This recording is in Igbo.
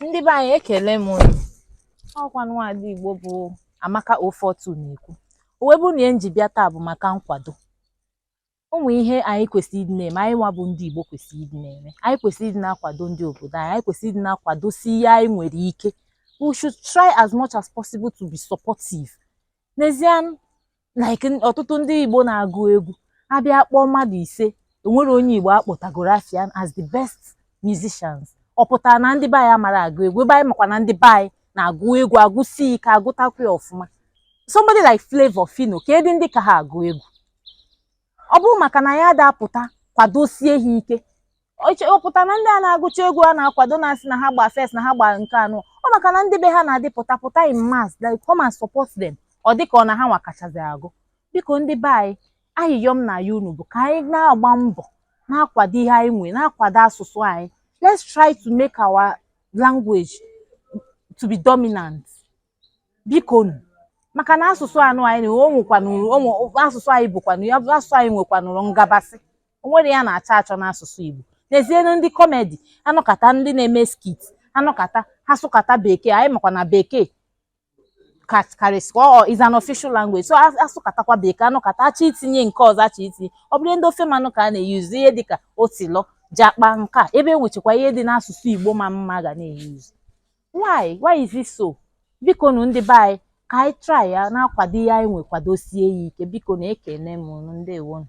Ndị be anyị ekele m unu. Ọkwa nwaada Igbo bụ Amaka 042 na-ekwu. Owebu na nji bịa taa bụ maka nkwado. Ụmụ ihe anyị kwesịrị ịdị na-eme, anyị nwa bụ ndị Igbo kwesịrị ịdị na-eme. Anyị kwesịrị ịdị na-akwado ndị obodo anyị, anyị kwesịrị ịdị na-akwado si ihe anyị nwere ike. We should try as much as possible to be supportive. N'ezie, like ọtụtụ ndị Igbo na-agụ egwu, abịa kpọọ mmadụ ise, enwere onye Igbo akpọtagoro afịa as the best musicians. Ọ pụtara na ndị be anyị amara agụ egwu, ebe anyị makwa na ndị be anyị na-agụ egwu agụsi ike agụtakwa ya ọfụma. Somebody like Flavor Fino, ka edi ndị ka ha agụ egwu. Ọ bụrụ maka na ya da-apụta kwadosie ha ike, ọ pụtara na ndị a na-agụcha egwu a na-akwado na-asị na ha gba first na ha gba nke anọ, ọ maka na ndị be ha na-adị pụta in mass, like come and support them. Ọ dịka ọ na ha nwa kachazi agụ. Biko ndị be anyị, ayịyọ m na ya unu bụ ka anyị na-agba mbọ na-akwado ihe anyị nwere, na-akwado asụsụ anyị. Let's try to make our language to be dominant. Biko maka na asụsụ anụ anyị asụsụ anyị bụkwanụ ya bụ asụsụ anyị nwekwanụrụ ngabasị. O nwere ya na-achọ achọ n'asụsụ Igbo. N'ezie ndị kọmedi anọkata ndị na-eme skit anọkata ha sụkata bekee, anyị makwa na bekee karịsịa is an official language, so asụkatakwa bekee anọkata achọ itinye nke ọzọ achọ itinye. Ọ bụrụ ndị ofe manụ ka a na-eyuzu ihe dịka otilo jakpa nke a, ebe enwechekwa ihe dị n'asụsụ Igbo ma mma ga na-eyuzu. Why is it so? Biko ndị be anyị ka anyị try ya na-akwado ihe anyị nwe kwadosie ya ike. Biko na ekene m unu, ndewonu.